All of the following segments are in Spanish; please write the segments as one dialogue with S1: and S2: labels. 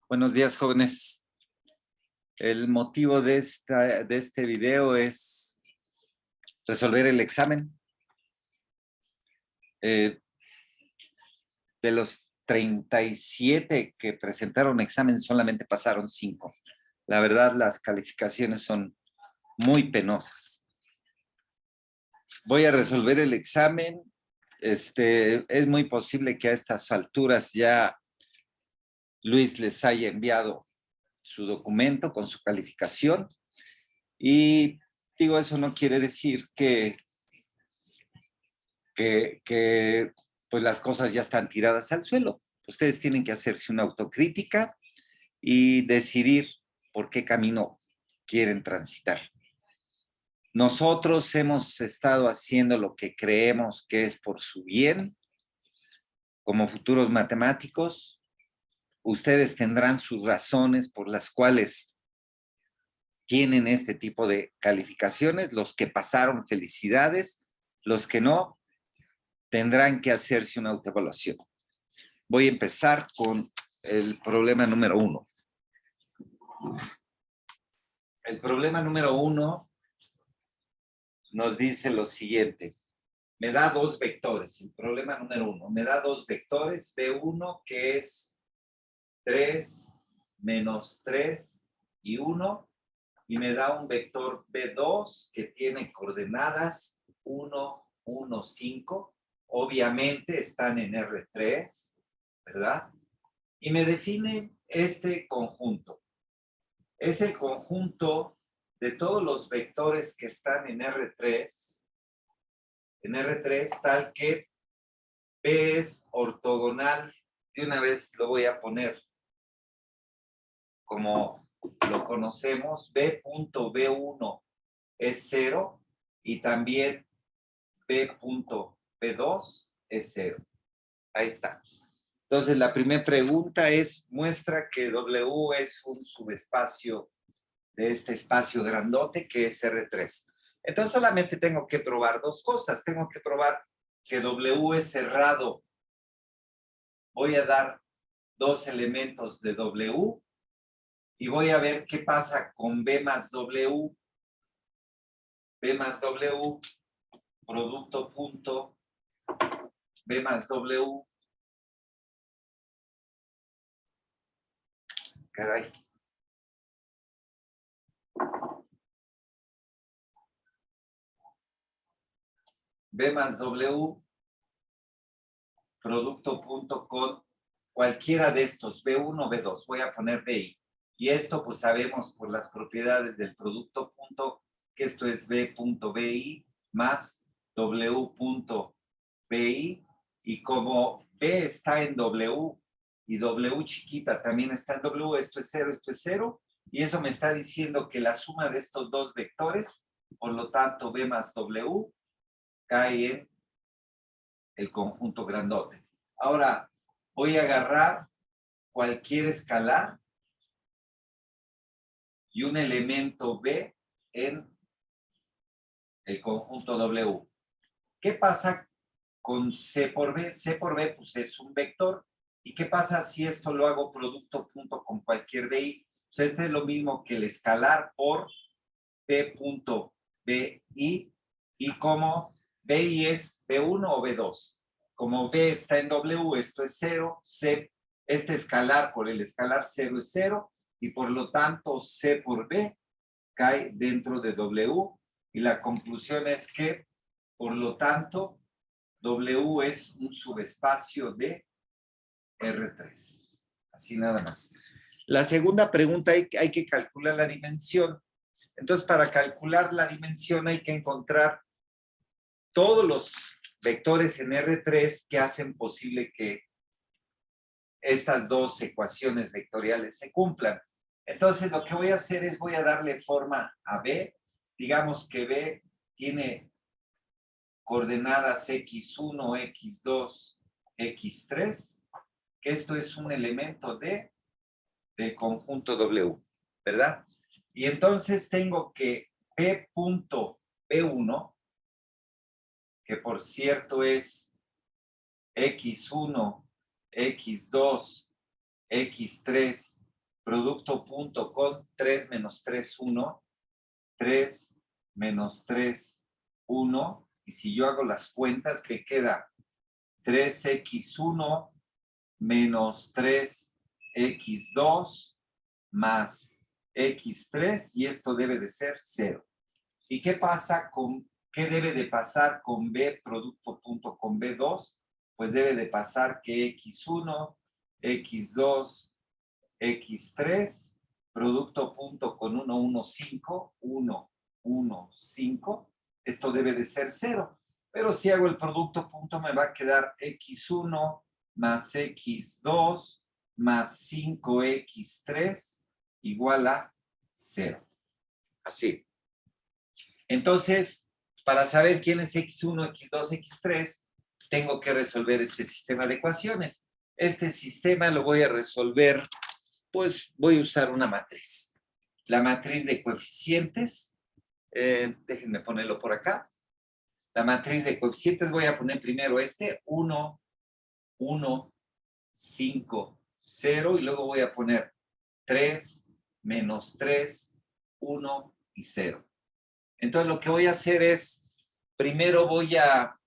S1: Buenos días, jóvenes. El motivo de este video es resolver el examen. De los 37 que presentaron examen, solamente pasaron 5. La verdad, las calificaciones son muy penosas. Voy a resolver el examen. Es muy posible que a estas alturas ya Luis les haya enviado su documento con su calificación. Y digo, eso no quiere decir que pues las cosas ya están tiradas al suelo. Ustedes tienen que hacerse una autocrítica y decidir por qué camino quieren transitar. Nosotros hemos estado haciendo lo que creemos que es por su bien. Como futuros matemáticos, ustedes tendrán sus razones por las cuales tienen este tipo de calificaciones. Los que pasaron, felicidades. Los que no, tendrán que hacerse una autoevaluación. Voy a empezar con el problema número 1. El problema número 1 nos dice lo siguiente. Me da dos vectores. El problema número 1 me da dos vectores. B1 que es 3 menos 3 y 1. Y me da un vector B2 que tiene coordenadas 1, 1, 5. Obviamente están en R3, ¿verdad? Y me define este conjunto. Es el conjunto de todos los vectores que están en R3, tal que B es ortogonal. De una vez lo voy a poner como lo conocemos. B.B1 es 0 y también B.B2 es 0. Ahí está. Entonces, la primera pregunta es, muestra que W es un subespacio de este espacio grandote que es R3. Entonces, solamente tengo que probar dos cosas. Tengo que probar que W es cerrado. Voy a dar dos elementos de W y voy a ver qué pasa con B más W. B más W, producto punto, B más W. Caray. B más W, producto punto con cualquiera de estos, B1 o B2. Voy a poner BI. Y esto pues sabemos por las propiedades del producto punto que esto es B.BI más W.BI. Y como B está en W y W chiquita también está en W, esto es 0. Y eso me está diciendo que la suma de estos dos vectores, por lo tanto B más W, cae en el conjunto grandote. Ahora voy a agarrar cualquier escalar y un elemento B en el conjunto W. ¿Qué pasa con C por B? C por B pues es un vector. ¿Y qué pasa si esto lo hago producto punto con cualquier BI? Pues este es lo mismo que el escalar por B punto BI. Y como BI es B1 o B2. Como B está en W, esto es 0. C, este escalar por el escalar 0 es 0. Y por lo tanto, C por B cae dentro de W. Y la conclusión es que, por lo tanto, W es un subespacio de R3. Así nada más. La segunda pregunta, hay que calcular la dimensión. Entonces, para calcular la dimensión hay que encontrar todos los vectores en R3 que hacen posible que estas dos ecuaciones vectoriales se cumplan. Entonces, lo que voy a hacer es voy a darle forma a B. Digamos que B tiene coordenadas X1, X2, X3, que esto es un elemento del conjunto W, ¿verdad? Y entonces tengo que B.B1, que por cierto es X1, X2, X3 producto punto con 3 menos 3, 1, 3 menos 3, 1, y si yo hago las cuentas, me queda 3x1 menos 3x2 más x3, y esto debe de ser 0. ¿Y qué pasa con, qué debe de pasar con b producto punto con b2? Pues debe de pasar que x1, x2, x3, producto punto con 1, 1, 5, 1, 1, 5, esto debe de ser 0. Pero si hago el producto punto me va a quedar x1 más x2 más 5x3 igual a 0. Así. Entonces, para saber quién es x1, x2, x3, tengo que resolver este sistema de ecuaciones. Este sistema lo voy a resolver, pues voy a usar una matriz. La matriz de coeficientes, déjenme ponerlo por acá. La matriz de coeficientes voy a poner primero 1, 1, 5, 0, y luego voy a poner 3, menos 3, 1 y 0. Entonces lo que voy a hacer es, primero voy a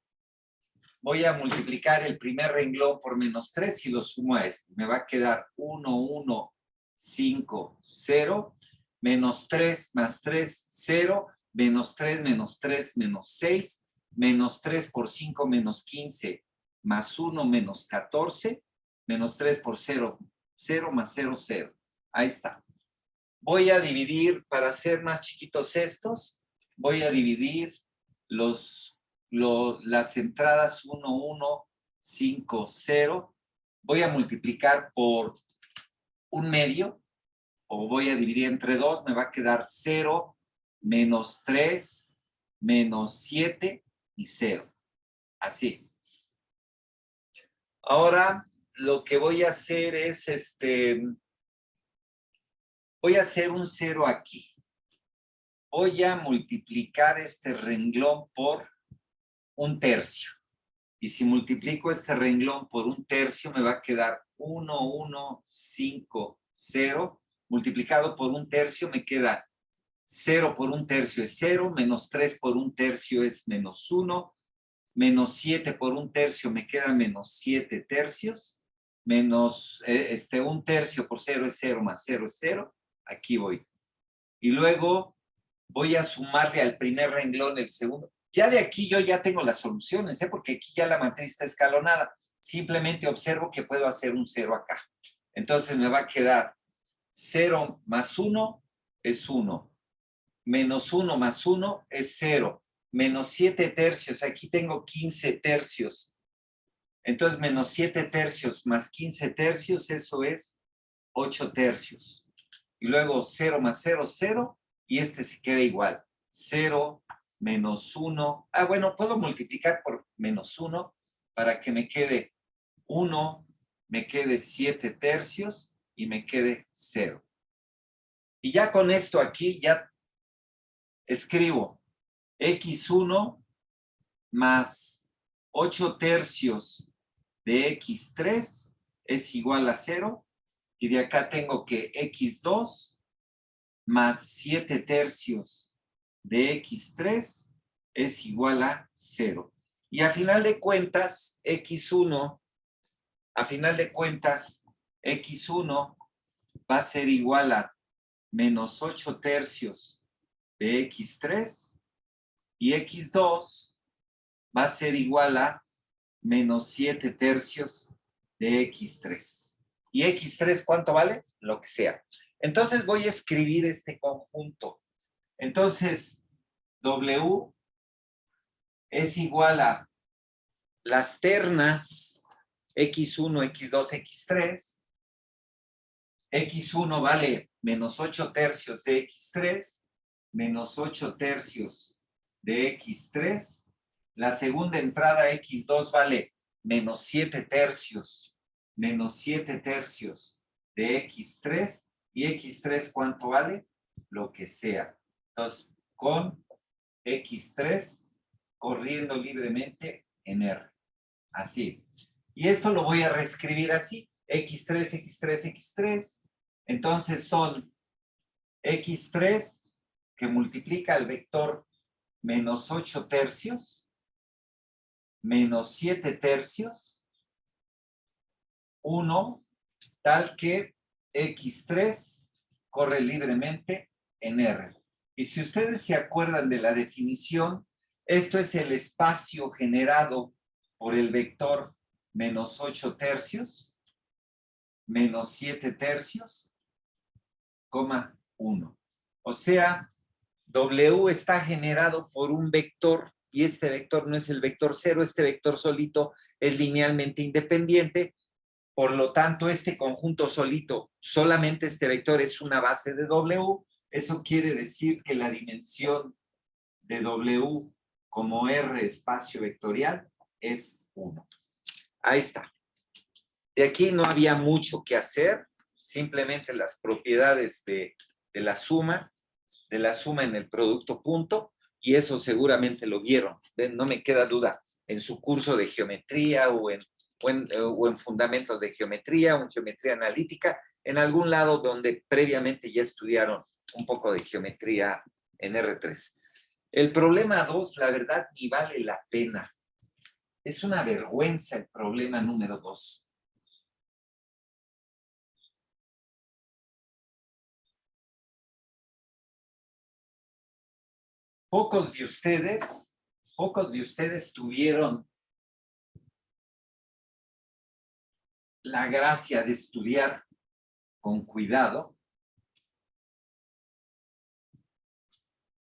S1: multiplicar el primer renglón por menos 3 y lo sumo a este. Me va a quedar 1, 1, 5, 0, menos 3 más 3, 0, menos 3, menos 3, menos 6, menos 3 por 5, menos 15, más 1, menos 14, menos 3 por 0, 0 más 0, 0. Ahí está. Voy a dividir, para hacer más chiquitos estos, voy a dividir las entradas 1, 1, 5, 0. Voy a multiplicar por un medio, o voy a dividir entre 2, me va a quedar 0, menos 3, menos 7 y 0. Así. Ahora, lo que voy a hacer es, voy a hacer un 0 aquí. Voy a multiplicar este renglón por un tercio. Y si multiplico este renglón por un tercio, me va a quedar 1, 1, 5, 0. Multiplicado por un tercio me queda 0 por un tercio es 0, menos 3 por un tercio es menos 1, menos 7 por un tercio me queda menos 7 tercios, menos un tercio por 0 es 0, más 0 es 0. Aquí voy. Y luego voy a sumarle al primer renglón el segundo. Ya de aquí yo ya tengo las soluciones, porque aquí ya la matriz está escalonada. Simplemente observo que puedo hacer un 0 acá. Entonces me va a quedar 0 más 1 es 1. Menos 1 más 1 es 0. Menos 7 tercios. Aquí tengo 15 tercios. Entonces menos 7 tercios más 15 tercios, eso es 8 tercios. Y luego 0 más 0, 0. Y este se queda igual. 0 menos 1. Ah, bueno, puedo multiplicar por menos 1 para que me quede 1, me quede 7 tercios y me quede 0. Y ya con esto aquí ya escribo x1 más 8 tercios de x3 es igual a 0. Y de acá tengo que x2 más 7 tercios de x3 es igual a 0. Y a final de cuentas, x1 va a ser igual a menos 8 tercios de x3 y x2 va a ser igual a menos 7 tercios de x3. ¿Y x3 cuánto vale? Lo que sea. Entonces voy a escribir este conjunto. Entonces, W es igual a las ternas x1, x2, x3. x1 vale menos 8 tercios de x3, menos 8 tercios de x3. La segunda entrada x2 vale menos 7 tercios, menos 7 tercios de x3. ¿Y x3 cuánto vale? Lo que sea. Entonces, con x3 corriendo libremente en R. Así. Y esto lo voy a reescribir así. x3, x3, x3. Entonces son x3 que multiplica el vector menos 8 tercios, menos 7 tercios, 1, tal que x3 corre libremente en R. Y si ustedes se acuerdan de la definición, esto es el espacio generado por el vector menos 8 tercios, menos 7 tercios, coma 1. O sea, W está generado por un vector y este vector no es el vector 0, este vector solito es linealmente independiente. Por lo tanto, este conjunto solito, solamente este vector es una base de W. Eso quiere decir que la dimensión de W como R espacio vectorial es 1. Ahí está. De aquí no había mucho que hacer, simplemente las propiedades de la suma en el producto punto, y eso seguramente lo vieron, no me queda duda, en su curso de geometría o en fundamentos de geometría o en geometría analítica, en algún lado donde previamente ya estudiaron un poco de geometría en R3. El problema 2, la verdad, ni vale la pena. Es una vergüenza el problema número 2. Pocos de ustedes tuvieron la gracia de estudiar con cuidado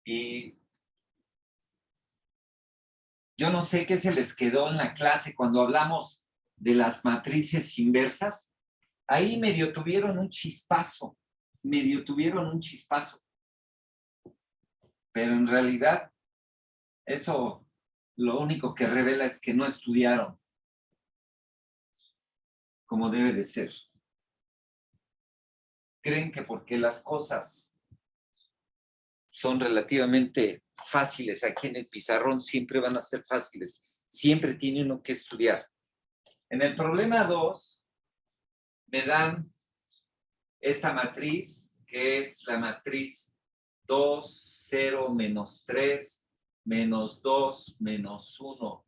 S1: y yo no sé qué se les quedó en la clase cuando hablamos de las matrices inversas. Ahí medio tuvieron un chispazo, pero en realidad eso lo único que revela es que no estudiaron como debe de ser. Creen que porque las cosas son relativamente fáciles aquí en el pizarrón, siempre van a ser fáciles. Siempre tiene uno que estudiar. En el problema 2, me dan esta matriz, que es la matriz 2, 0, menos 3, menos 2, menos 1,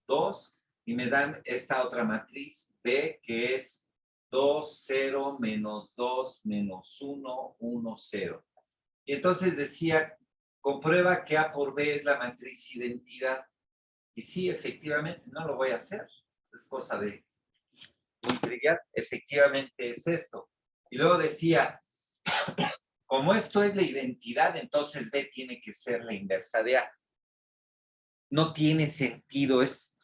S1: 2, y me dan esta otra matriz B, que es 2, 0, menos 2, menos 1, 1, 0. Y entonces decía, comprueba que A por B es la matriz identidad. Y sí, efectivamente, no lo voy a hacer. Es cosa de muy trivial. Efectivamente es esto. Y luego decía, como esto es la identidad, entonces B tiene que ser la inversa de A. No tiene sentido, es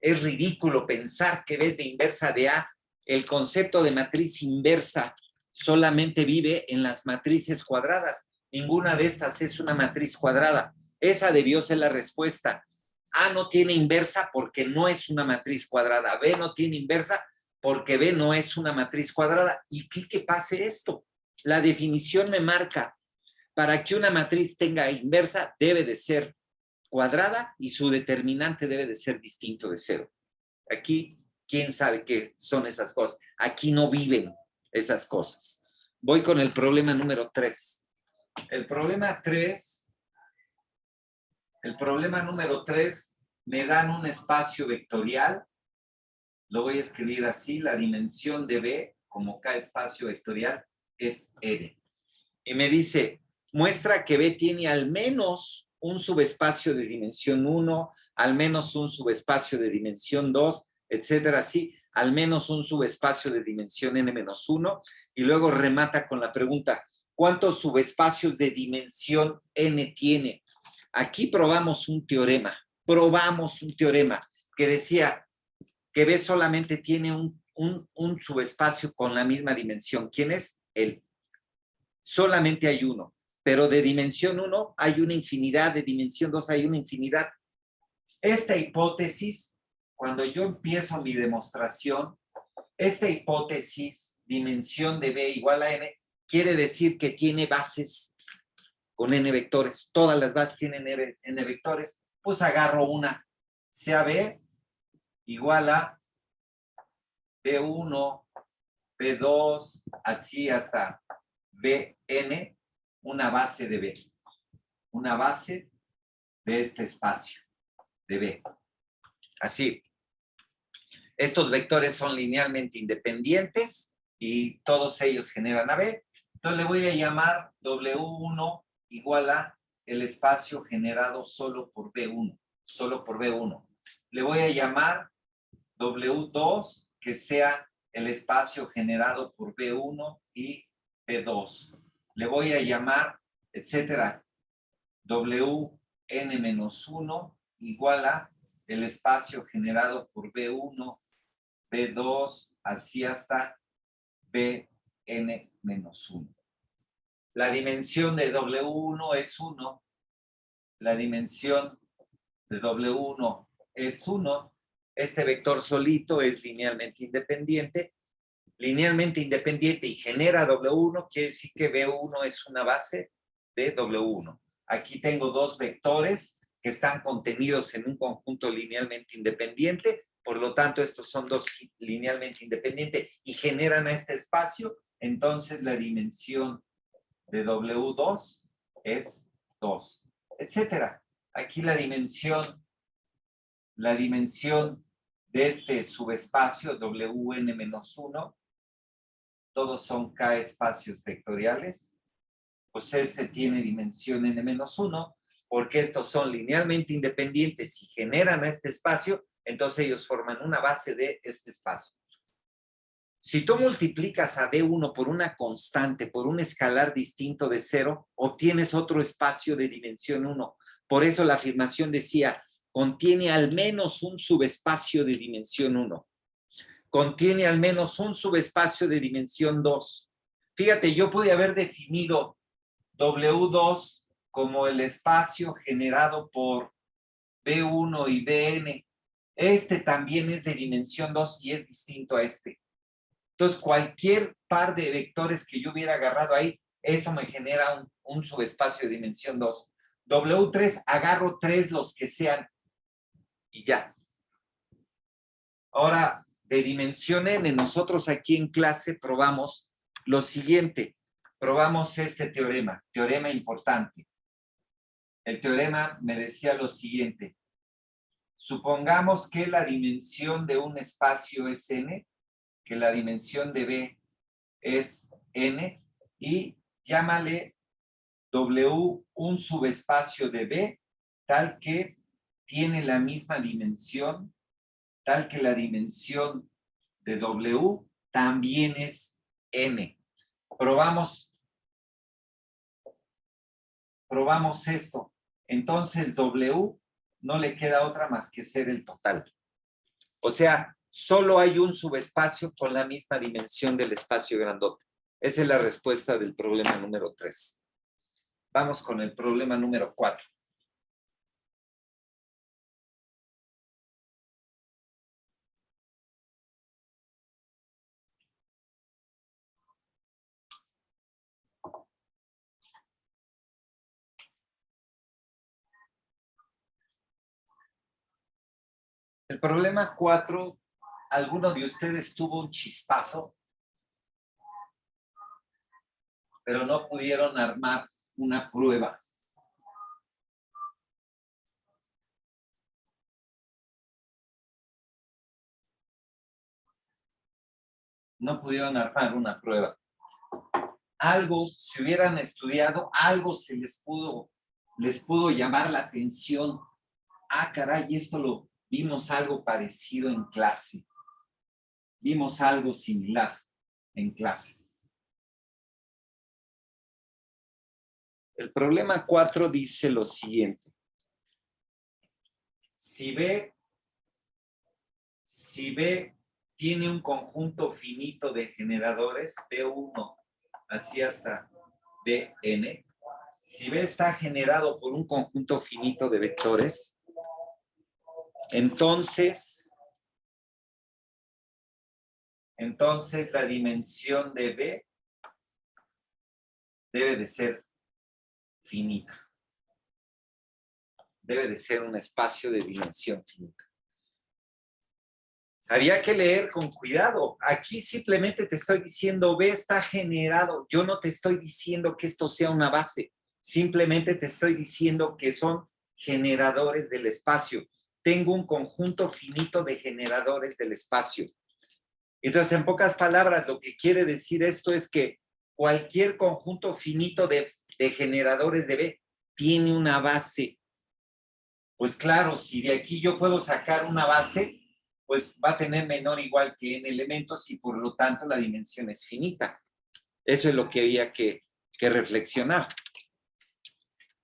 S1: ridículo pensar que B es la inversa de A. El concepto de matriz inversa solamente vive en las matrices cuadradas. Ninguna de estas es una matriz cuadrada. Esa debió ser la respuesta. A no tiene inversa porque no es una matriz cuadrada. B no tiene inversa porque B no es una matriz cuadrada. ¿Y qué pase esto? La definición me marca, para que una matriz tenga inversa debe de ser cuadrada y su determinante debe de ser distinto de 0. Aquí, ¿quién sabe qué son esas cosas? Aquí no viven esas cosas. Voy con el problema número 3. El problema número 3 me dan un espacio vectorial. Lo voy a escribir así, la dimensión de B, como K espacio vectorial, es N. Y me dice, muestra que B tiene al menos un subespacio de dimensión 1, al menos un subespacio de dimensión 2, etcétera, así, al menos un subespacio de dimensión n-1, y luego remata con la pregunta, ¿cuántos subespacios de dimensión n tiene? Aquí probamos un teorema que decía que B solamente tiene un subespacio con la misma dimensión. ¿Quién es? Él. Solamente hay uno, pero de dimensión 1 hay una infinidad, de dimensión 2 hay una infinidad. Esta hipótesis, cuando yo empiezo mi demostración, esta hipótesis, dimensión de B igual a n, quiere decir que tiene bases con n vectores. Todas las bases tienen n vectores. Pues agarro una, sea B igual a B1, B2, así hasta Bn, una base de B. Una base de este espacio de B. Así. Estos vectores son linealmente independientes y todos ellos generan a B. Entonces le voy a llamar W1 igual a el espacio generado solo por B1. Solo por B1. Le voy a llamar W2 que sea el espacio generado por B1 y B2. Le voy a llamar, etcétera, Wn-1 igual a el espacio generado por B1, B2, así hasta Bn-1. La dimensión de W1 es 1. La dimensión de W1 es 1. Este vector solito es linealmente independiente. Linealmente independiente y genera W1, quiere decir que B1 es una base de W1. Aquí tengo dos vectores que están contenidos en un conjunto linealmente independiente, por lo tanto estos son dos linealmente independientes y generan a este espacio, entonces la dimensión de W2 es 2, etcétera. Aquí la dimensión de este subespacio Wn-1, todos son K espacios vectoriales, pues este tiene dimensión n-1, porque estos son linealmente independientes y generan este espacio, entonces ellos forman una base de este espacio. Si tú multiplicas a B1 por una constante, por un escalar distinto de 0, obtienes otro espacio de dimensión 1. Por eso la afirmación decía, contiene al menos un subespacio de dimensión 1. Contiene al menos un subespacio de dimensión 2. Fíjate, yo pude haber definido W2 como el espacio generado por B1 y Bn. Este también es de dimensión 2 y es distinto a este. Entonces, cualquier par de vectores que yo hubiera agarrado ahí, eso me genera un subespacio de dimensión 2. W3, agarro 3 los que sean y ya. Ahora, de dimensión n, nosotros aquí en clase probamos lo siguiente. Probamos este teorema importante. El teorema me decía lo siguiente. Supongamos que la dimensión de un espacio es n, que la dimensión de B es n, y llámale W un subespacio de B, tal que tiene la misma dimensión, tal que la dimensión de W también es n. Probamos esto. Entonces W no le queda otra más que ser el total. O sea, solo hay un subespacio con la misma dimensión del espacio grandote. Esa es la respuesta del problema número 3. Vamos con el problema número 4. El problema 4, ¿alguno de ustedes tuvo un chispazo, pero no pudieron armar una prueba? No pudieron armar una prueba. Algo, si hubieran estudiado, algo se les pudo llamar la atención. Ah, caray, esto lo vimos algo parecido en clase. Vimos algo similar en clase. El problema 4 dice lo siguiente. Si B tiene un conjunto finito de generadores, B1, así hasta Bn, si B está generado por un conjunto finito de vectores, entonces la dimensión de B debe de ser finita. Debe de ser un espacio de dimensión finita. Había que leer con cuidado. Aquí simplemente te estoy diciendo, B está generado. Yo no te estoy diciendo que esto sea una base. Simplemente te estoy diciendo que son generadores del espacio. Tengo un conjunto finito de generadores del espacio. Entonces, en pocas palabras, lo que quiere decir esto es que cualquier conjunto finito de generadores de B tiene una base. Pues claro, si de aquí yo puedo sacar una base, pues va a tener menor o igual que n elementos y por lo tanto la dimensión es finita. Eso es lo que había que reflexionar.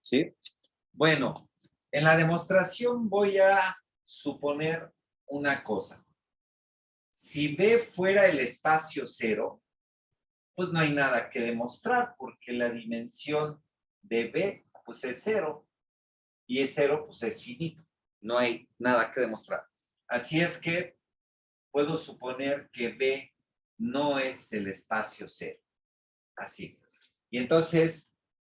S1: ¿Sí? Bueno, en la demostración voy a suponer una cosa. Si B fuera el espacio cero, pues no hay nada que demostrar porque la dimensión de B pues es cero y es cero pues es finito. No hay nada que demostrar. Así es que puedo suponer que B no es el espacio cero. Así. Y entonces,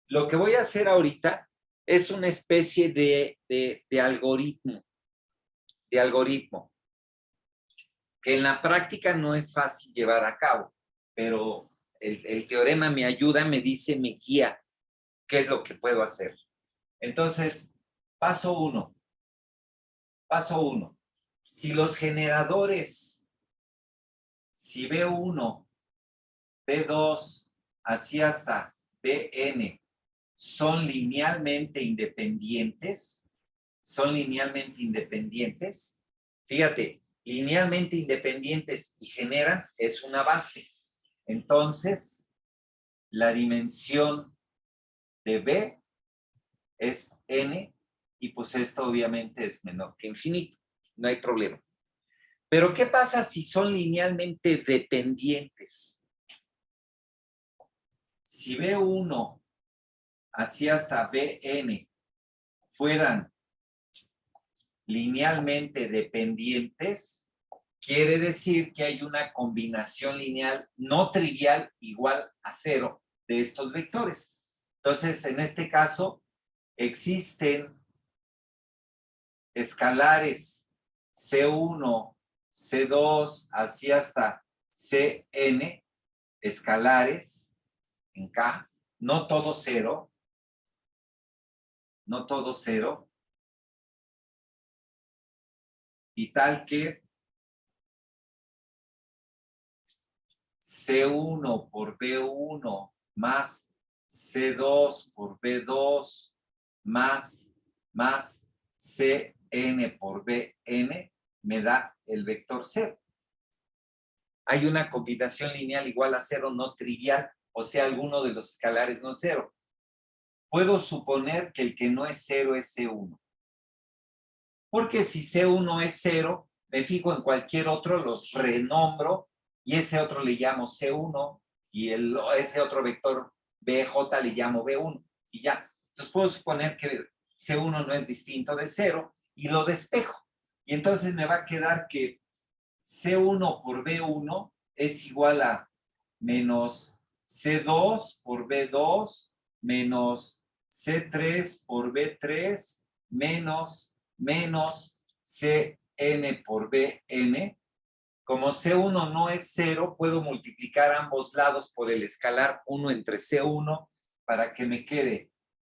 S1: lo que voy a hacer ahorita es una especie de algoritmo. De algoritmo. Que en la práctica no es fácil llevar a cabo, pero el teorema me ayuda, me dice, me guía qué es lo que puedo hacer. Entonces, paso 1. Paso 1. Si los generadores, si B1, B2, así hasta Bn, son linealmente independientes, fíjate, linealmente independientes y generan, es una base. Entonces, la dimensión de B es n, y pues esto obviamente es menor que infinito, no hay problema. Pero ¿qué pasa si son linealmente dependientes? Si B1 así hasta Bn fueran linealmente dependientes, quiere decir que hay una combinación lineal no trivial igual a 0 de estos vectores. Entonces, en este caso, existen escalares C1, C2, así hasta Cn, escalares en K, no todo cero, y tal que C1 por B1 más C2 por B2 más Cn por Bn me da el vector 0. Hay una combinación lineal igual a 0 no trivial, o sea, alguno de los escalares no es 0. Puedo suponer que el que no es 0 es C1. Porque si C1 es 0, me fijo en cualquier otro, los renombro, y ese otro le llamo C1, y ese otro vector BJ le llamo B1, y ya. Entonces puedo suponer que C1 no es distinto de 0, y lo despejo. Y entonces me va a quedar que C1 por B1 es igual a menos C2 por B2 menos C3 por B3 menos Cn por Bn. Como C1 no es 0, puedo multiplicar ambos lados por el escalar 1 entre C1 para que me quede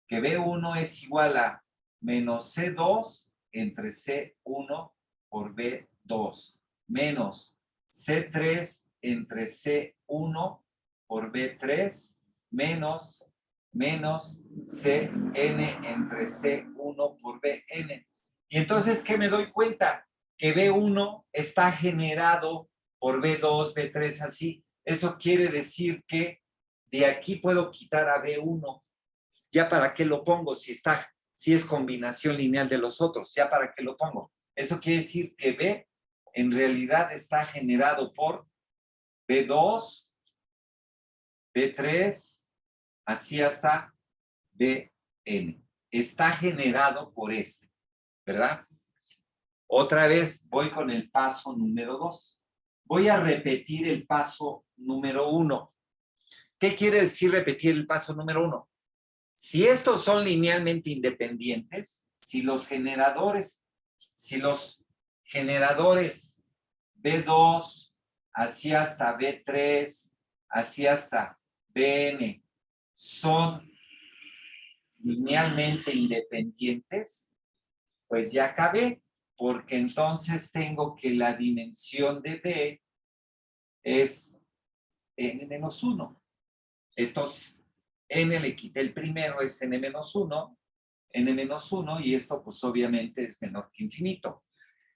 S1: que B1 es igual a menos C2 entre C1 por B2 menos C3 entre C1 por B3 menos Cn entre C1 por Bn. Y entonces, ¿qué me doy cuenta? Que B1 está generado por B2, B3, así. Eso quiere decir que de aquí puedo quitar a B1. ¿Ya para qué lo pongo si es combinación lineal de los otros? ¿Ya para qué lo pongo? Eso quiere decir que B en realidad está generado por B2, B3, así hasta Bn. Está generado por este, ¿verdad? Otra vez voy con el paso número 2. Voy a repetir el paso número 1. ¿Qué quiere decir repetir el paso número 1? Si estos son linealmente independientes, si los generadores B2, así hasta B3, así hasta Bn, son linealmente independientes, pues ya acabé, porque entonces tengo que la dimensión de B es n-1. Estos n le quité el primero, es n-1, n-1, y esto pues obviamente es menor que infinito.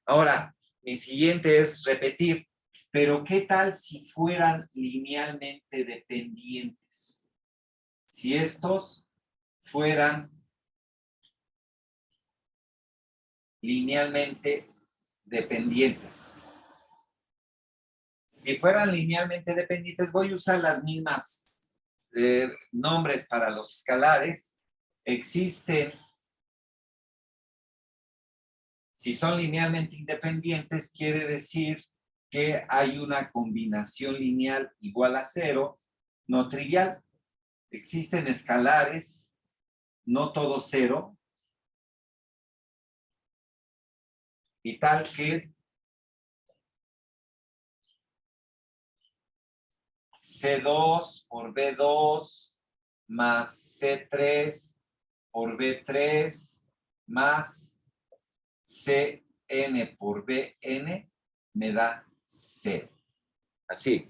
S1: Ahora, mi siguiente es repetir, pero ¿qué tal si fueran linealmente dependientes? Si estos fueran linealmente dependientes. Si fueran linealmente dependientes, voy a usar las mismas nombres para los escalares. Existen, si son linealmente independientes, quiere decir que hay una combinación lineal igual a 0, no trivial. Existen escalares, no todo 0, y tal que C2 por B2 más C3 por B3 más Cn por Bn me da 0. Así.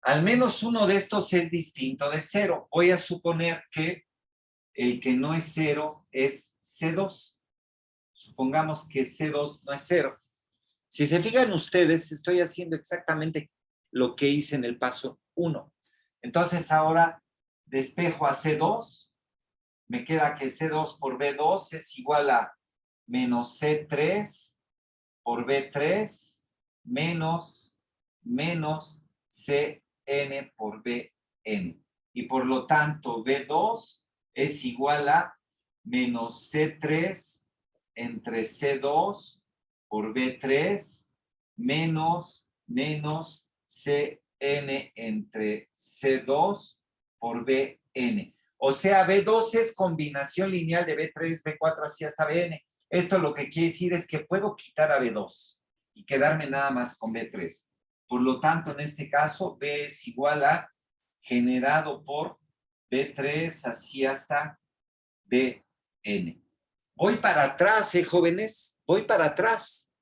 S1: Al menos uno de estos es distinto de 0. Voy a suponer que el que no es 0 es C2. Supongamos que C2 no es 0. Si se fijan ustedes, estoy haciendo exactamente lo que hice en el paso 1. Entonces ahora despejo a C2. Me queda que C2 por B2 es igual a menos C3 por B3 menos Cn por Bn. Y por lo tanto, B2 es igual a menos C3 entre C2 por B3 menos Cn entre C2 por Bn. O sea, B2 es combinación lineal de B3, B4, así hasta Bn. Esto lo que quiere decir es que puedo quitar a B2 y quedarme nada más con B3. Por lo tanto, en este caso, B es igual a generado por B3 así hasta Bn. Voy para atrás, jóvenes. Voy para atrás.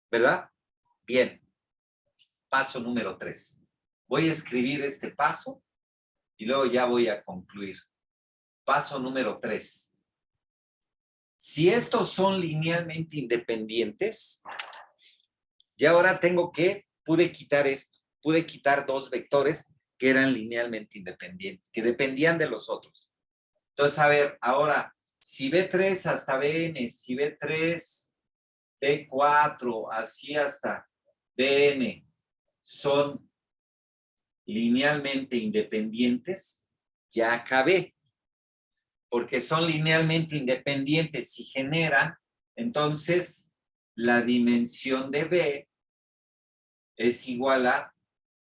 S1: ¿Verdad? Bien. Paso número 3. Voy a escribir este paso y luego ya voy a concluir. Paso número 3. Si estos son linealmente independientes, ya ahora pude quitar esto. Pude quitar dos vectores que eran linealmente independientes, que dependían de los otros. Entonces, a ver, ahora, si B3 hasta Bn, si B3, B4, así hasta Bn, son linealmente independientes, ya acabé. Porque son linealmente independientes y generan, entonces, la dimensión de B es igual a,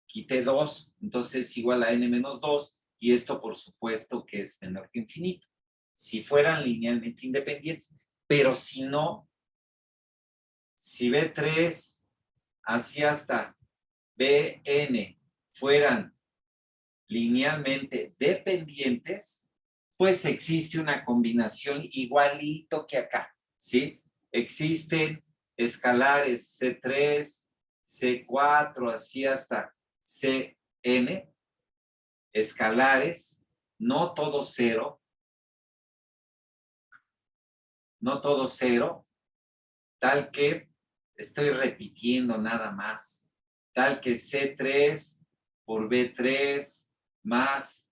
S1: quité 2, entonces es igual a n-2, y esto por supuesto que es menor que infinito. Si fueran linealmente independientes, pero si no, si B3 así hasta Bn fueran linealmente dependientes, pues existe una combinación igualito que acá, ¿sí? Existen escalares C3, C4, así hasta Cn, escalares, no todo cero, tal que, estoy repitiendo nada más, tal que C3 por B3 más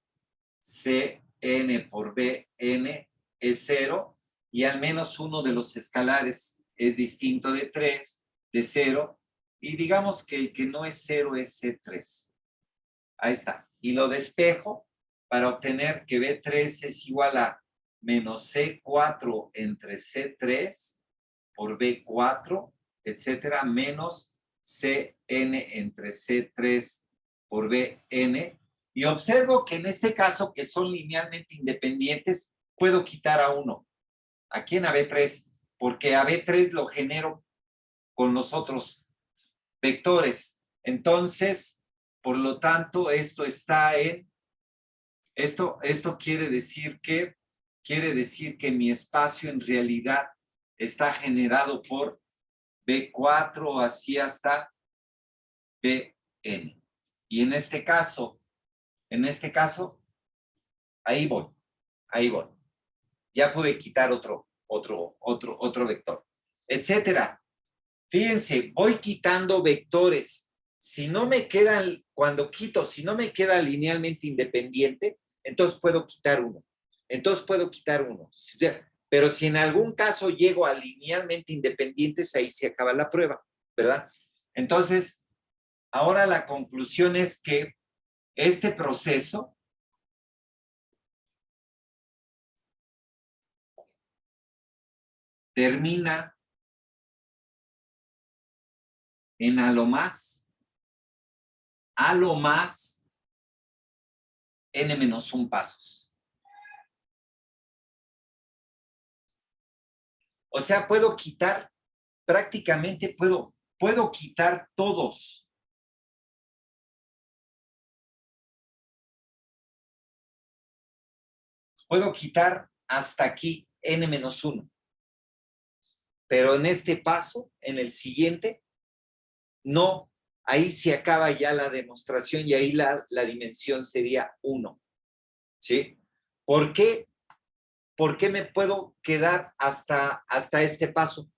S1: Cn por Bn es 0, y al menos uno de los escalares es distinto de 3, de 0, y digamos que el que no es 0 es C3. Ahí está. Y lo despejo para obtener que B3 es igual a menos C4 entre C3 por B4, etcétera, menos Cn entre C3 por Bn. Y observo que en este caso, que son linealmente independientes, puedo quitar a uno. ¿A quién? A B3. Porque a B3 lo genero con los otros vectores. Entonces, por lo tanto, esto está en, esto quiere decir que mi espacio en realidad está generado por B4 así hasta Bn. Y en este caso, ahí voy. Ya pude quitar otro vector, etcétera. Fíjense, voy quitando vectores. Si no me quedan, cuando quito, si no me queda linealmente independiente, entonces puedo quitar uno. Pero si en algún caso llego a linealmente independientes, ahí se acaba la prueba, ¿verdad? Entonces, ahora la conclusión es que este proceso termina en a lo más n-1 pasos. O sea, puedo quitar, prácticamente puedo quitar todos. Puedo quitar hasta aquí n-1. Pero en este paso, en el siguiente, no, ahí se acaba ya la demostración y ahí la dimensión sería 1. ¿Sí? ¿Por qué? ¿Por qué me puedo quedar hasta este paso?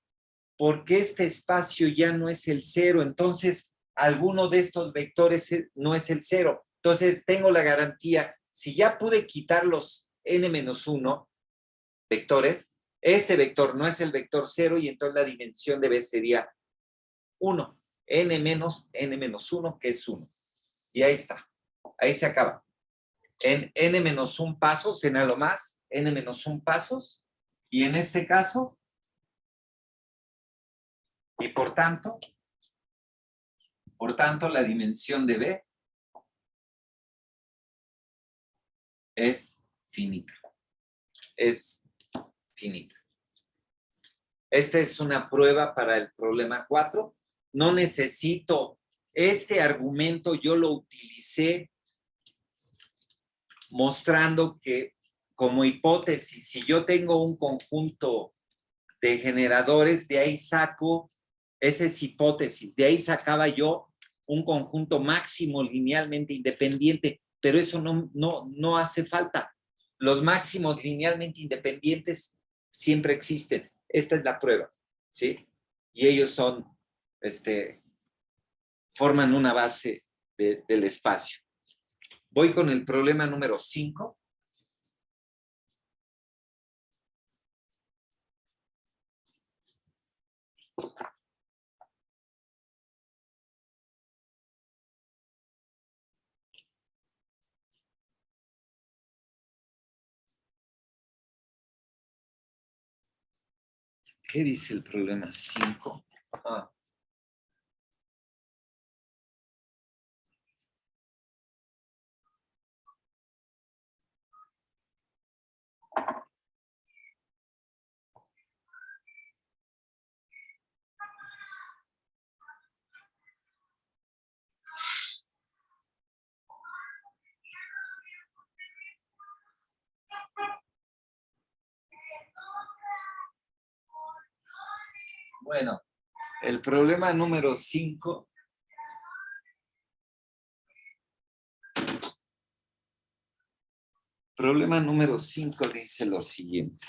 S1: Porque este espacio ya no es el 0, entonces alguno de estos vectores no es el 0. Entonces tengo la garantía, si ya pude quitar los n-1 vectores, este vector no es el vector 0 y entonces la dimensión de B sería 1. n-1, que es 1. Y ahí está. Ahí se acaba. En n-1 pasos, en algo más, n-1 pasos, y en este caso, y por tanto, la dimensión de B es finita. Es finita. Esta es una prueba para el problema 4. No necesito, este argumento yo lo utilicé mostrando que como hipótesis, si yo tengo un conjunto de generadores, de ahí saco, esa es hipótesis, de ahí sacaba yo un conjunto máximo linealmente independiente, pero eso no hace falta. Los máximos linealmente independientes siempre existen. Esta es la prueba, ¿sí? Y ellos forman una base del espacio. Voy con el problema número 5. ¿Qué dice el problema 5? Bueno, el problema número 5 dice lo siguiente.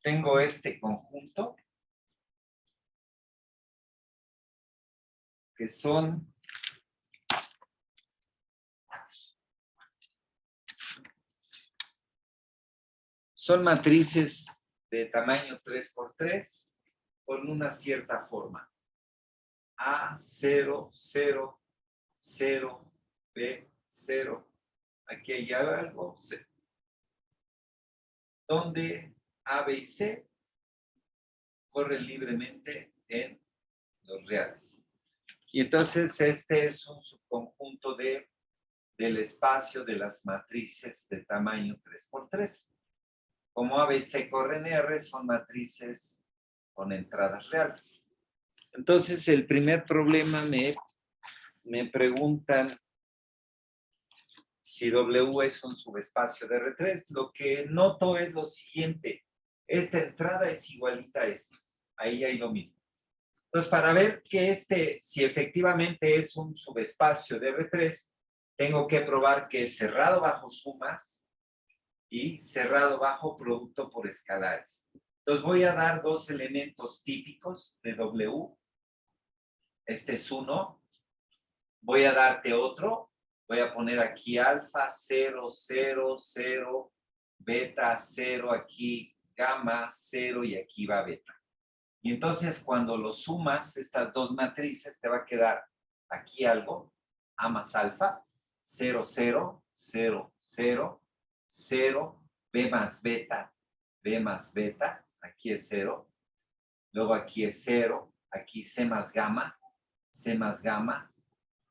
S1: Tengo este conjunto que son matrices de tamaño 3×3 con una cierta forma. A, 0, 0, 0, B, 0. Aquí hay algo, C. Donde A, B y C corren libremente en los reales. Y entonces este es un subconjunto del espacio de las matrices de tamaño 3×3. Como A, B y C corren R, son matrices con entradas reales. Entonces, el primer problema me preguntan si W es un subespacio de R3. Lo que noto es lo siguiente. Esta entrada es igualita a esta. Ahí hay lo mismo. Entonces, para ver que si efectivamente es un subespacio de R3, tengo que probar que es cerrado bajo sumas y cerrado bajo producto por escalares. Entonces, voy a dar dos elementos típicos de W. Este es uno. Voy a darte otro. Voy a poner aquí alfa, 0, 0, 0, beta, 0, aquí gamma, 0 y aquí va beta. Y entonces cuando lo sumas, estas dos matrices, te va a quedar aquí algo, A más alfa, 0, 0, 0, 0, 0, B más beta, aquí es 0, luego aquí es 0, aquí C más gamma,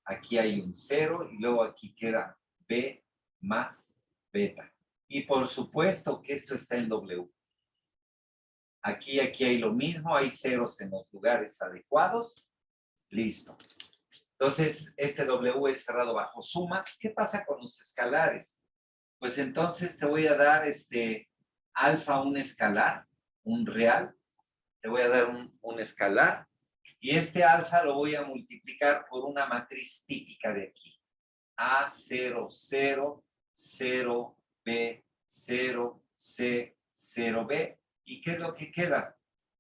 S1: aquí hay un 0 y luego aquí queda B más beta. Y por supuesto que esto está en W. Aquí hay lo mismo, hay ceros en los lugares adecuados. Listo. Entonces, este W es cerrado bajo sumas. ¿Qué pasa con los escalares? Pues entonces te voy a dar alfa, un escalar, un real. Te voy a dar un escalar. Y este alfa lo voy a multiplicar por una matriz típica de aquí. A, 0, 0, 0, B, 0, C, 0B. ¿Y qué es lo que queda?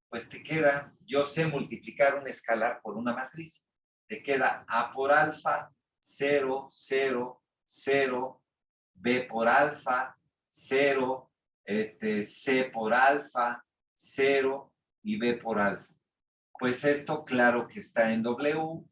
S1: Pues te queda, yo sé multiplicar un escalar por una matriz. Te queda A por alfa, 0, 0, 0, B por alfa, 0, C por alfa, 0 y B por alfa. Pues esto claro que está en W.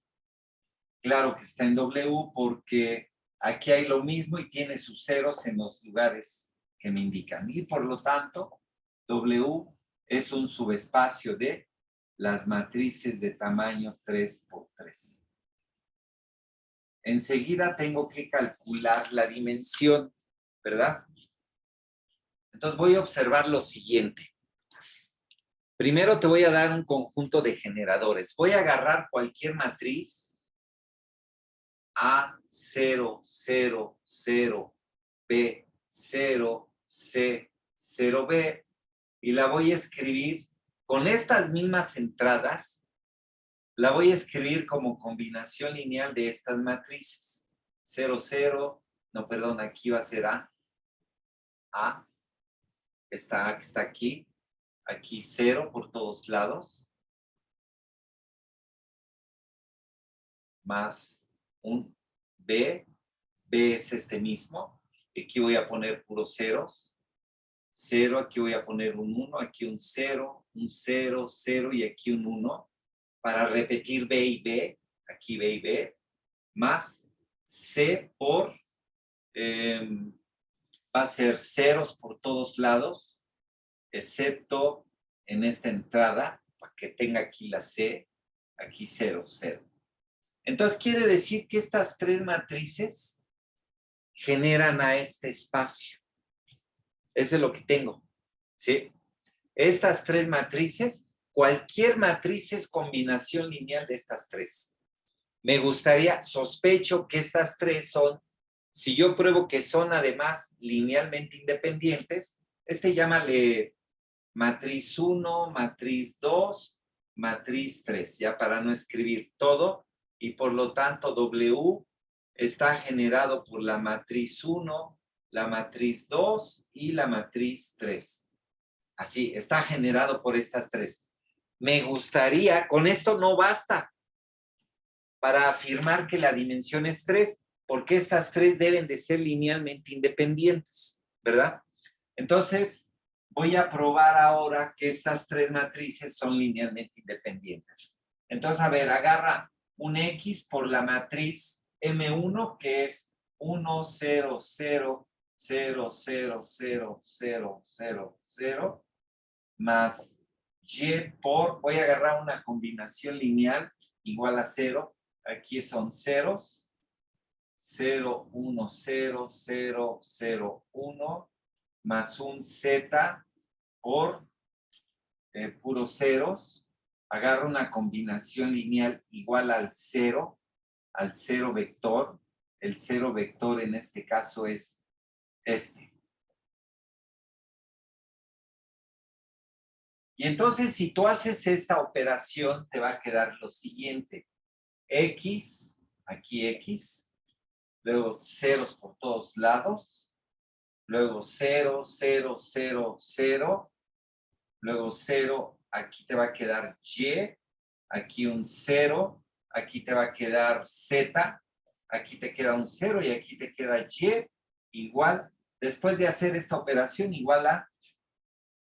S1: Claro que está en W porque aquí hay lo mismo y tiene sus ceros en los lugares que me indican. Y por lo tanto, W es un subespacio de las matrices de tamaño 3×3. Enseguida tengo que calcular la dimensión, ¿verdad? Entonces voy a observar lo siguiente. Primero te voy a dar un conjunto de generadores. Voy a agarrar cualquier matriz A, 0, 0, 0, B, 0, C, 0B, y la voy a escribir con estas mismas entradas, la voy a escribir como combinación lineal de estas matrices. 0, 0, no, perdón, aquí va a ser A, esta A que está aquí 0 por todos lados, más un B es este mismo, aquí voy a poner puros ceros, 0, aquí voy a poner un 1, aquí un 0, 0 y aquí un 1, para repetir B y B, aquí B y B, más C por, va a ser ceros por todos lados, excepto en esta entrada, para que tenga aquí la C, aquí 0, 0. Entonces quiere decir que estas tres matrices generan a este espacio. Eso es lo que tengo, ¿sí? Estas tres matrices, cualquier matriz es combinación lineal de estas tres. Me gustaría, sospecho que estas tres son, si yo pruebo que son además linealmente independientes, llámale matriz 1, matriz 2, matriz 3, ya para no escribir todo, y por lo tanto W está generado por la matriz 1, la matriz 2 y la matriz 3. Así, está generado por estas tres. Me gustaría, con esto no basta para afirmar que la dimensión es 3, porque estas tres deben de ser linealmente independientes, ¿verdad? Entonces, voy a probar ahora que estas tres matrices son linealmente independientes. Entonces, a ver, agarra un X por la matriz M1, que es 1, 0, 0, 0, 0, 0, 0, 0, 0, más Y por, voy a agarrar una combinación lineal igual a 0. Aquí son ceros. 0, 1, 0, 0, 0, 1, más un Z por puros ceros, agarro una combinación lineal igual al cero vector. El cero vector en este caso es este. Y entonces, si tú haces esta operación, te va a quedar lo siguiente. X, aquí X, luego ceros por todos lados, luego 0, 0, 0, 0, luego 0, aquí te va a quedar Y, aquí un 0, aquí te va a quedar Z, aquí te queda un 0 y aquí te queda Y, igual, después de hacer esta operación, igual a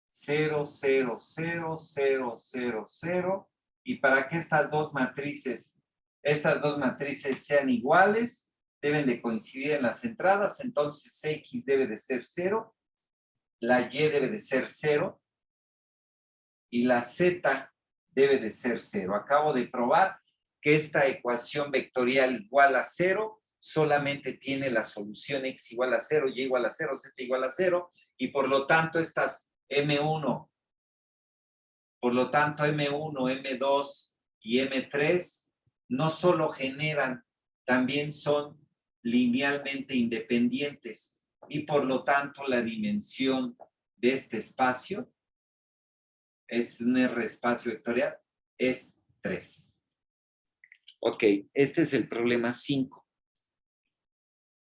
S1: 0, 0, 0, 0, 0, 0, y para que estas dos matrices sean iguales, deben de coincidir en las entradas, entonces X debe de ser 0, la Y debe de ser 0, y la Z debe de ser 0. Acabo de probar que esta ecuación vectorial igual a 0 solamente tiene la solución X igual a 0, Y igual a 0, Z igual a 0, y por lo tanto estas M1, M2 y M3 no solo generan, también son linealmente independientes, y por lo tanto la dimensión de este espacio es un R espacio vectorial, es 3. Ok, este es el problema 5.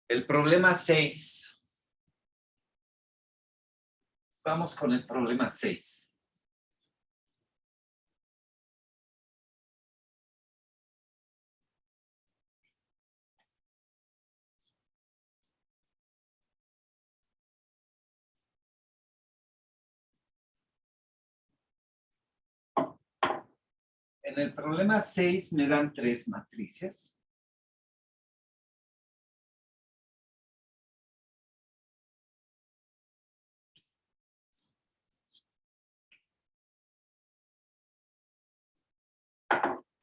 S1: El problema 6. Vamos con el problema 6. En el problema 6 me dan 3 matrices.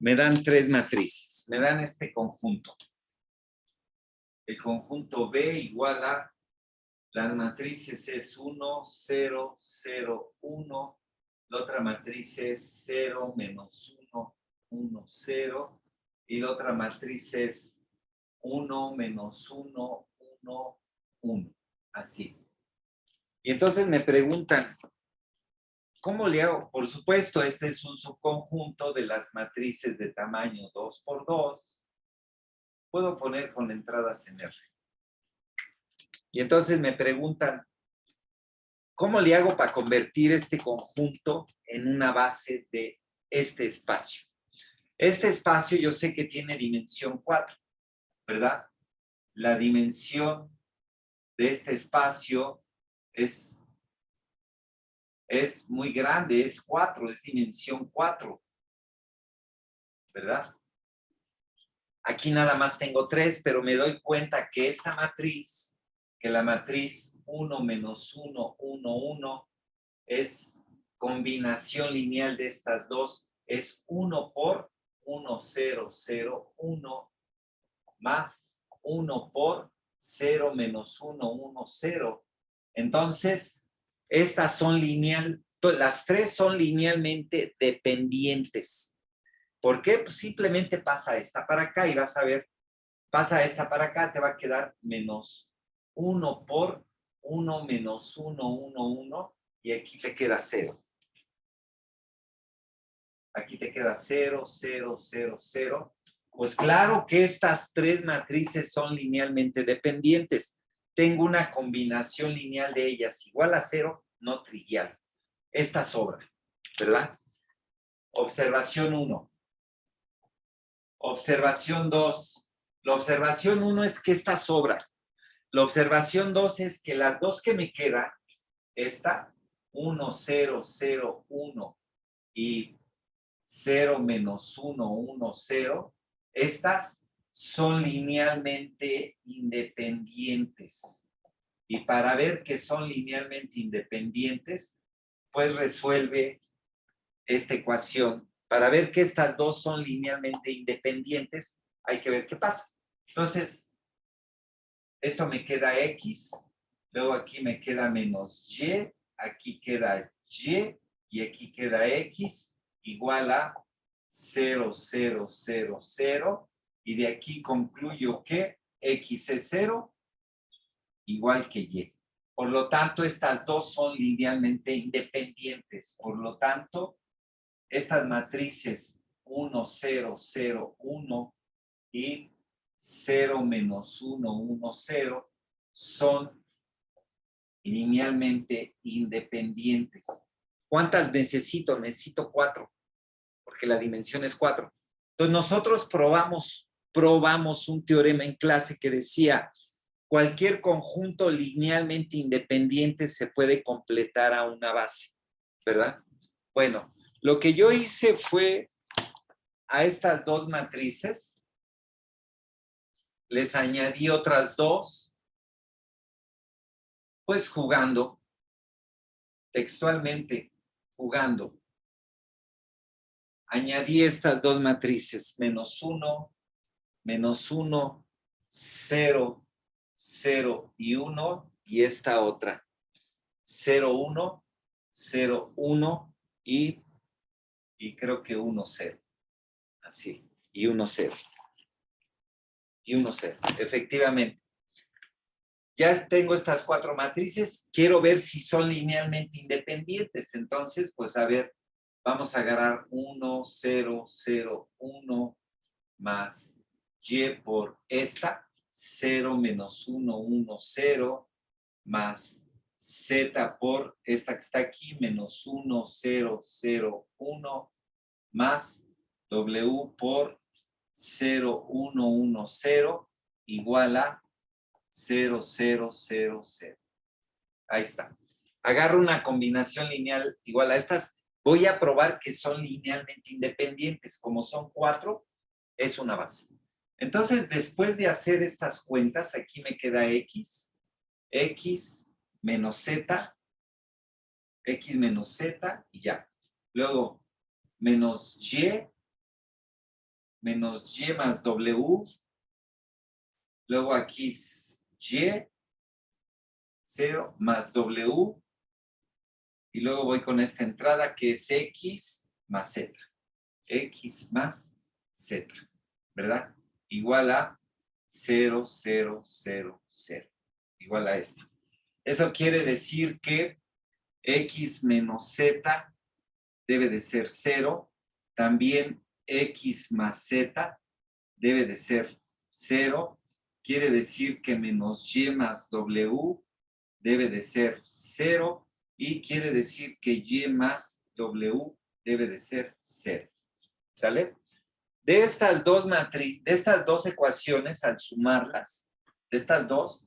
S1: Me dan 3 matrices. Me dan este conjunto. El conjunto B igual a las matrices es 1, 0, 0, 1. La otra matriz es 0, menos 1, 1, 0. Y la otra matriz es 1, menos 1, 1, 1. Así. Y entonces me preguntan, ¿cómo le hago? Por supuesto, este es un subconjunto de las matrices de tamaño 2 por 2. Puedo poner con entradas en R. Y entonces me preguntan, ¿cómo le hago para convertir este conjunto en una base de este espacio? Este espacio yo sé que tiene dimensión 4, ¿verdad? La dimensión de este espacio es muy grande, es 4, es dimensión 4, ¿verdad? Aquí nada más tengo 3, pero me doy cuenta que esta matriz, que la matriz 1 menos 1, 1, 1, es combinación lineal de estas dos, es 1 por 1, 0, 0, 1, más 1 por 0 menos 1, 1, 0. Entonces, estas son las tres son linealmente dependientes. ¿Por qué? Pues simplemente pasa esta para acá y vas a ver, pasa esta para acá, te va a quedar menos 1 por 1 menos 1, 1, 1, y aquí te queda 0. Aquí te queda 0, 0, 0, 0. Pues claro que estas tres matrices son linealmente dependientes. Tengo una combinación lineal de ellas igual a 0, no trivial. Esta sobra, ¿verdad? Observación 1. Observación 2. La observación 1 es que esta sobra. La observación 2 es que las dos que me quedan, esta, 1, 0, 0, 1 y 0 menos 1, 1, 0, estas son linealmente independientes. Y para ver que son linealmente independientes, pues resuelve esta ecuación. Para ver que estas dos son linealmente independientes, hay que ver qué pasa. Entonces, esto me queda X, luego aquí me queda menos Y, aquí queda Y, y aquí queda X igual a 0, 0, 0, 0. Y de aquí concluyo que X es 0 igual que Y. Por lo tanto, estas dos son linealmente independientes. Por lo tanto, estas matrices 1, 0, 0, 1 y 0 menos 1, 1, 0 son linealmente independientes. ¿Cuántas necesito? Necesito 4, porque la dimensión es 4. Entonces nosotros probamos un teorema en clase que decía cualquier conjunto linealmente independiente se puede completar a una base, ¿verdad? Bueno, lo que yo hice fue a estas dos matrices les añadí otras dos, pues jugando, textualmente jugando. Añadí estas dos matrices, menos 1, 0, 0 y 1, y esta otra, 0, 1, 0, 1 y creo que 1, 0. Así, y 1, 0. Y 1, 0, efectivamente. Ya tengo estas cuatro matrices, quiero ver si son linealmente independientes. Entonces, pues a ver, vamos a agarrar 1, 0, 0, 1 más y por esta, 0 menos 1, 1, 0 más z por esta que está aquí, menos 1, 0, 0, 1 más w por 0, 1, 1, 0 igual a 0, 0, 0, 0. Ahí está. Agarro una combinación lineal igual a estas. Voy a probar que son linealmente independientes. Como son 4, es una base. Entonces, después de hacer estas cuentas, aquí me queda x menos z, x menos z y ya. Luego, menos y más w. Luego aquí es y, 0 más w, y luego voy con esta entrada que es x más z, ¿verdad? Igual a 0, 0, 0, 0, igual a esto. Eso quiere decir que x menos z debe de ser 0, también x más z debe de ser 0, quiere decir que menos y más w debe de ser 0 y quiere decir que y más w debe de ser 0. ¿Sale? De estas dos ecuaciones, al sumarlas, de estas dos,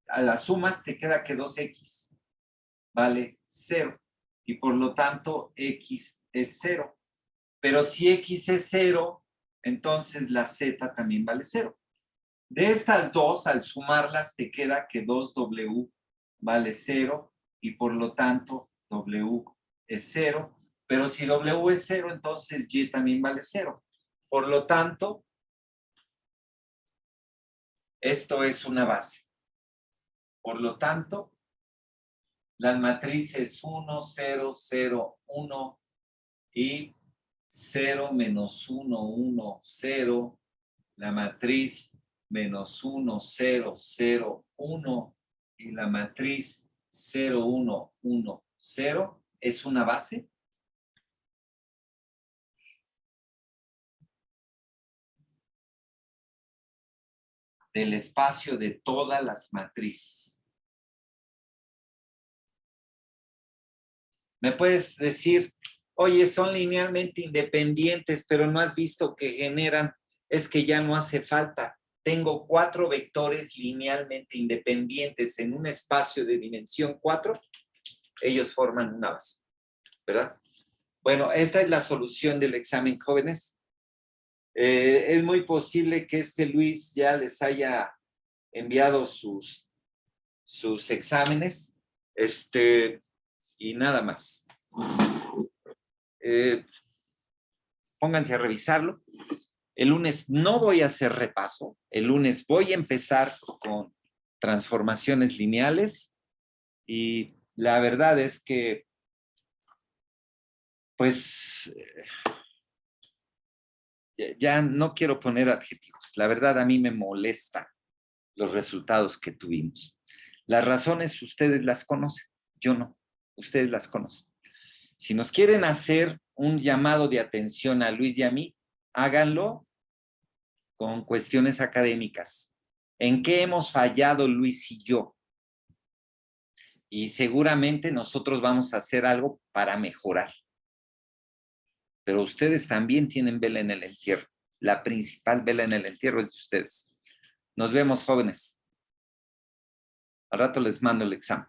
S1: a las sumas te queda que 2x vale 0 y por lo tanto x es 0. Pero si x es 0, entonces la z también vale 0. De estas dos, al sumarlas, te queda que 2w vale 0 y por lo tanto w es 0. Pero si w es 0, entonces y también vale 0. Por lo tanto, esto es una base. Por lo tanto, las matrices 1, 0, 0, 1 y 0 menos 1, 1, 0, la matriz menos 1, 0, 0, 1 y la matriz 0, 1, 1, 0 es una base. Del espacio de todas las matrices. Me puedes decir, oye, son linealmente independientes, pero no has visto que generan, es que ya no hace falta. Tengo 4 vectores linealmente independientes en un espacio de dimensión 4, ellos forman una base, ¿verdad? Bueno, esta es la solución del examen, jóvenes. Es muy posible que Luis ya les haya enviado sus exámenes, y nada más. Pónganse a revisarlo. El lunes no voy a hacer repaso. El lunes voy a empezar con transformaciones lineales y la verdad es que Pues ya no quiero poner adjetivos. La verdad, a mí me molesta los resultados que tuvimos. Las razones ustedes las conocen, yo no. Ustedes las conocen. Si nos quieren hacer un llamado de atención a Luis y a mí, háganlo con cuestiones académicas. ¿En qué hemos fallado Luis y yo? Y seguramente nosotros vamos a hacer algo para mejorar. Pero ustedes también tienen vela en el entierro. La principal vela en el entierro es de ustedes. Nos vemos, jóvenes. Al rato les mando el examen.